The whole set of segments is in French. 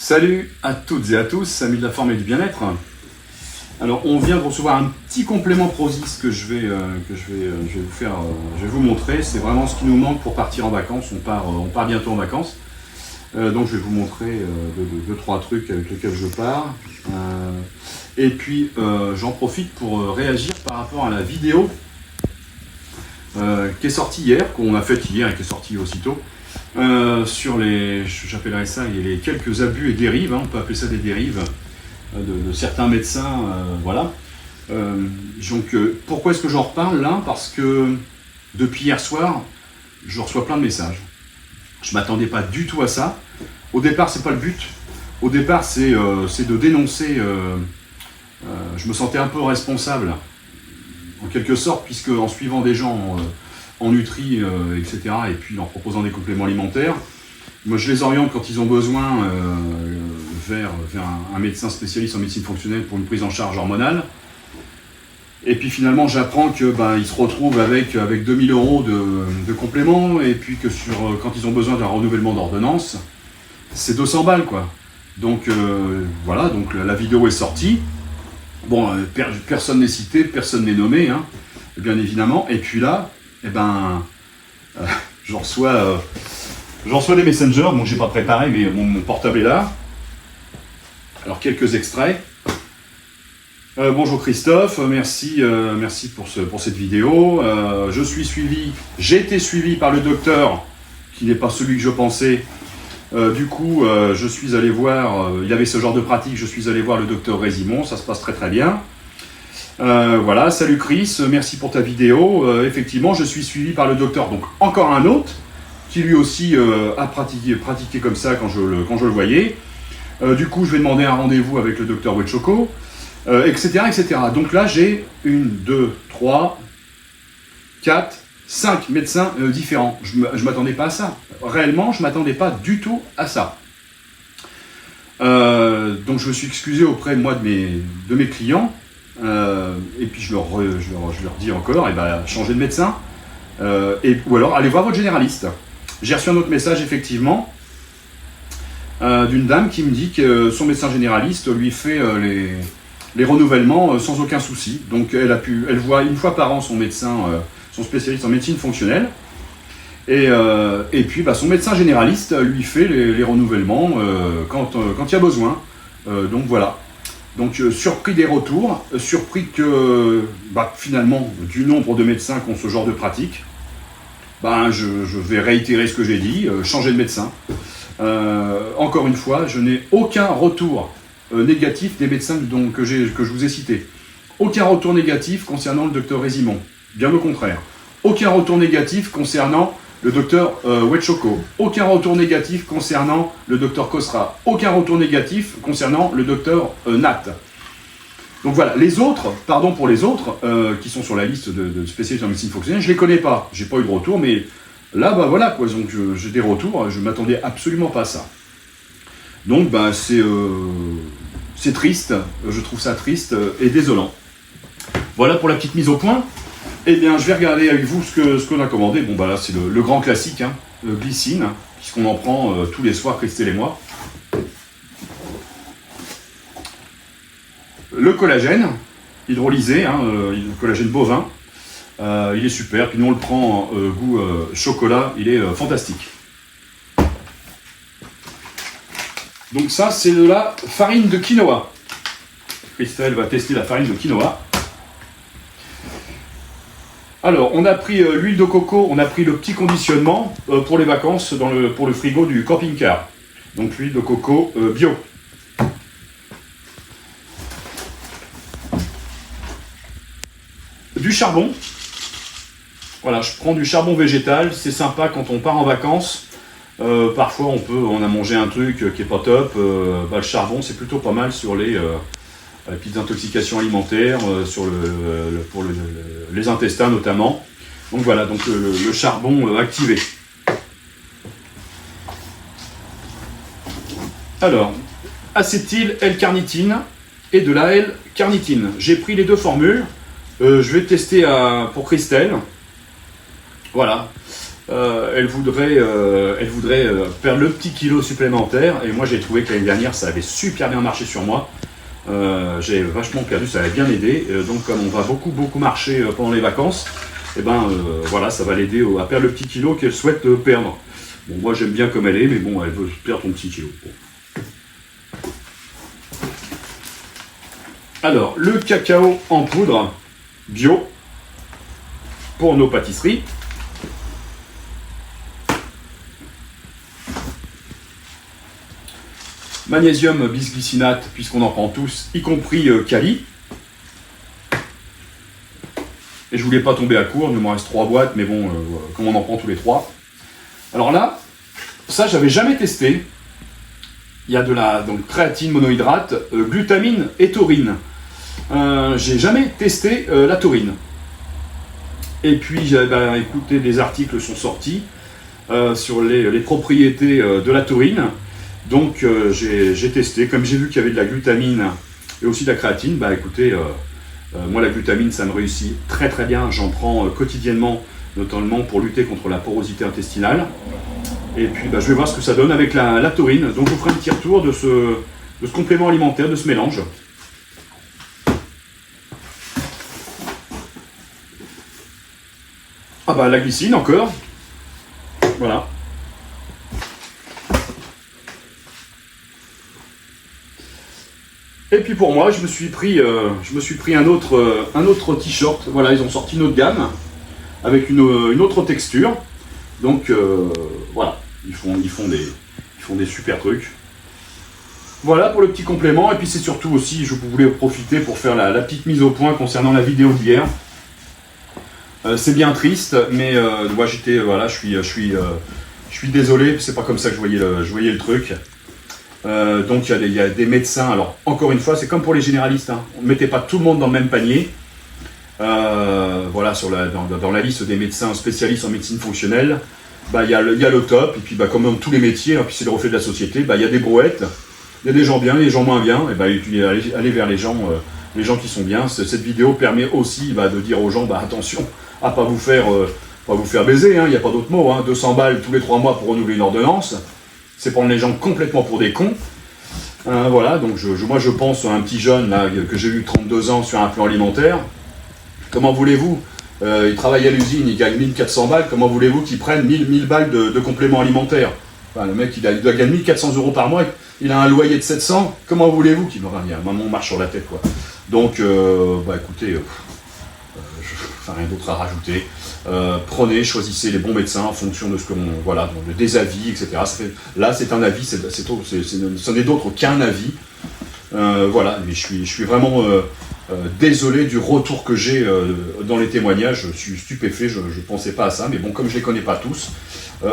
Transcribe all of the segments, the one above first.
Salut à toutes et à tous, amis de la forme et du bien-être. Alors, on vient de recevoir un petit complément Prozis que je vais vous faire, je vais vous montrer. C'est vraiment ce qui nous manque pour partir en vacances. On part bientôt en vacances. Donc, je vais vous montrer deux, trois trucs avec lesquels je pars. Et puis, j'en profite pour réagir par rapport à la vidéo qui est sortie hier, qu'on a faite hier et qui est sortie aussitôt. Sur les, j'appellerais ça les quelques abus et dérives, on peut appeler ça des dérives de certains médecins, voilà. Donc pourquoi est-ce que j'en reparle là? Parce que depuis hier soir, je reçois plein de messages. Je m'attendais pas du tout à ça. Au départ, c'est pas le but. Au départ, c'est de dénoncer. Je me sentais un peu responsable, en quelque sorte, puisque en suivant des gens en nutri, etc., et puis en proposant des compléments alimentaires. Moi, je les oriente quand ils ont besoin vers un médecin spécialiste en médecine fonctionnelle pour une prise en charge hormonale. Et puis finalement, j'apprends que ils se retrouvent avec 2000 € de compléments, et puis que quand ils ont besoin d'un renouvellement d'ordonnance, c'est 200 balles, quoi. Donc voilà, donc la vidéo est sortie. Bon, personne n'est cité, personne n'est nommé, hein, bien évidemment. Et puis là, j'en reçois des messengers, bon j'ai pas préparé, mais mon portable est là. Alors quelques extraits. Bonjour Christophe, merci pour cette vidéo. J'ai été suivi par le docteur, qui n'est pas celui que je pensais. Du coup, je suis allé voir, il avait ce genre de pratique, je suis allé voir le docteur Résimon, ça se passe très très bien. Voilà, salut Chris, merci pour ta vidéo. Effectivement, je suis suivi par le docteur, donc encore un autre, qui lui aussi a pratiqué comme ça quand je le voyais. Du coup, je vais demander un rendez-vous avec le docteur Wetchoko, etc., etc. Donc là, j'ai 1, 2, 3, 4, 5 médecins différents. Je ne m'attendais pas à ça. Réellement, je ne m'attendais pas du tout à ça. Donc je me suis excusé auprès de mes clients. Et puis je leur dis encore, changez de médecin, ou alors allez voir votre généraliste. J'ai reçu un autre message effectivement d'une dame qui me dit que son médecin généraliste lui fait les renouvellements sans aucun souci. Donc elle voit une fois par an son médecin, son spécialiste en médecine fonctionnelle, et puis son médecin généraliste lui fait les renouvellements quand il y a besoin. Donc voilà. Donc surpris des retours, surpris que finalement du nombre de médecins qui ont ce genre de pratique, je vais réitérer ce que j'ai dit, changer de médecin. Encore une fois, je n'ai aucun retour négatif des médecins que je vous ai cités. Aucun retour négatif concernant le docteur Résimon, bien au contraire. Aucun retour négatif concernant le docteur Wetchoko. Aucun retour négatif concernant le docteur Kosra. Aucun retour négatif concernant le docteur Nat. Donc voilà, les autres, pardon pour les autres, qui sont sur la liste de spécialistes en médecine fonctionnelle, je ne les connais pas. J'ai pas eu de retour, mais là, voilà, quoi. Donc j'ai des retours, je ne m'attendais absolument pas à ça. Donc c'est triste, je trouve ça triste et désolant. Voilà pour la petite mise au point. Eh bien, je vais regarder avec vous ce qu'on a commandé. Bon, là, c'est le grand classique, hein, glycine, puisqu'on en prend tous les soirs, Christelle et moi. Le collagène, hydrolysé, hein, le collagène bovin, il est super. Puis nous, on le prend goût chocolat, il est fantastique. Donc ça, c'est de la farine de quinoa. Christelle va tester la farine de quinoa. Alors, on a pris l'huile de coco, on a pris le petit conditionnement pour les vacances pour le frigo du camping-car. Donc l'huile de coco bio. Du charbon. Voilà, je prends du charbon végétal, c'est sympa quand on part en vacances. Parfois on a mangé un truc qui est pas top. Le charbon, c'est plutôt pas mal sur les petites intoxications alimentaires, pour les intestins notamment. Donc voilà, donc le charbon activé. Alors, acétyl L-carnitine et de la L-carnitine. J'ai pris les deux formules. Je vais tester pour Christelle. Voilà. elle voudrait faire le petit kilo supplémentaire. Et moi, j'ai trouvé que l'année dernière, ça avait super bien marché sur moi. J'ai vachement perdu, ça avait bien aidé. Donc, comme on va beaucoup marcher pendant les vacances, et voilà, ça va l'aider à perdre le petit kilo qu'elle souhaite perdre. Bon, moi, j'aime bien comme elle est, mais bon, elle veut perdre ton petit kilo. Bon. Alors, le cacao en poudre bio pour nos pâtisseries. Magnésium bisglycinate, puisqu'on en prend tous, y compris Kali. Et je voulais pas tomber à court, il me reste 3 boîtes, mais bon, comme on en prend tous les 3. Alors là, ça j'avais jamais testé. Il y a de la créatine monohydrate, glutamine et taurine. J'ai jamais testé la taurine. Et puis, écoutez, des articles sont sortis sur les propriétés de la taurine. Donc j'ai testé, comme j'ai vu qu'il y avait de la glutamine et aussi de la créatine, écoutez, moi la glutamine ça me réussit très bien, j'en prends quotidiennement, notamment pour lutter contre la porosité intestinale. Et puis je vais voir ce que ça donne avec la taurine, donc je vous ferai un petit retour de ce complément alimentaire, de ce mélange. La glycine encore, voilà. Et puis pour moi, je me suis pris un autre t-shirt. Voilà, ils ont sorti une autre gamme avec une autre texture. Donc voilà, ils font des super trucs. Voilà pour le petit complément. Et puis c'est surtout aussi, je voulais profiter pour faire la petite mise au point concernant la vidéo d'hier. C'est bien triste, mais moi je suis désolé. C'est pas comme ça que je voyais le truc. Donc il y a des médecins, alors encore une fois c'est comme pour les généralistes, hein. On ne mettait pas tout le monde dans le même panier. Voilà, dans la liste des médecins spécialistes en médecine fonctionnelle, il y a le top, et puis comme dans tous les métiers, hein, puis c'est le reflet de la société, il y a des brouettes, il y a des gens bien, des gens moins bien, et allez vers les gens qui sont bien. Cette vidéo permet aussi de dire aux gens, attention à pas vous faire baiser, hein, il n'y a pas d'autre mot, hein, 200 balles tous les 3 mois pour renouveler une ordonnance. C'est prendre les gens complètement pour des cons. Voilà, donc moi je pense à un petit jeune là, que j'ai eu 32 ans sur un plan alimentaire. Comment voulez-vous il travaille à l'usine, il gagne 1400 balles, comment voulez-vous qu'il prenne 1000 balles de compléments alimentaires? Le mec il doit gagner 1400 € par mois, il a un loyer de 700, comment voulez-vous qu'il me revient? Maman marche sur la tête quoi. Donc écoutez, rien d'autre à rajouter. Choisissez les bons médecins en fonction de ce que des avis, etc. Là, c'est un avis, ce n'est d'autre qu'un avis. Mais je suis vraiment désolé du retour que j'ai dans les témoignages. Je suis stupéfait, je ne pensais pas à ça, mais bon, comme je ne les connais pas tous,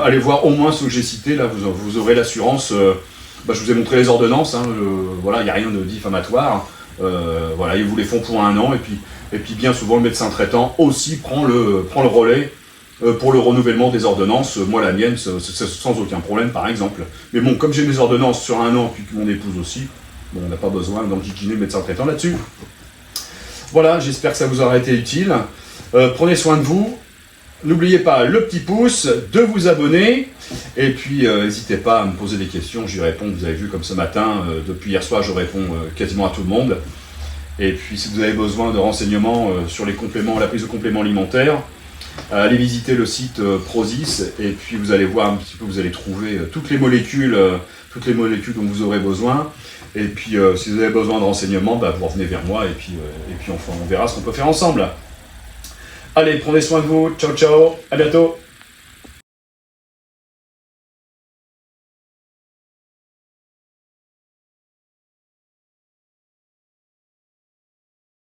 allez voir au moins ceux que j'ai cités, là, vous aurez l'assurance. Je vous ai montré les ordonnances, hein, il n'y a rien de diffamatoire. Ils vous les font pour 1 an, et puis bien souvent le médecin traitant aussi prend le relais pour le renouvellement des ordonnances. Moi la mienne, c'est sans aucun problème par exemple. Mais bon, comme j'ai mes ordonnances sur 1 an, puis que mon épouse aussi, on n'a pas besoin d'enquiquiner le médecin traitant là-dessus. Voilà, j'espère que ça vous aura été utile. Prenez soin de vous. N'oubliez pas le petit pouce, de vous abonner, et puis n'hésitez pas à me poser des questions, j'y réponds. Vous avez vu comme ce matin, depuis hier soir, je réponds quasiment à tout le monde. Et puis si vous avez besoin de renseignements sur les compléments, la prise de compléments alimentaires, allez visiter le site Prozis, et puis vous allez voir un petit peu, vous allez trouver toutes les molécules dont vous aurez besoin. Et puis si vous avez besoin de renseignements, vous revenez vers moi, et puis on verra ce qu'on peut faire ensemble. Allez, prenez soin de vous, ciao ciao, à bientôt.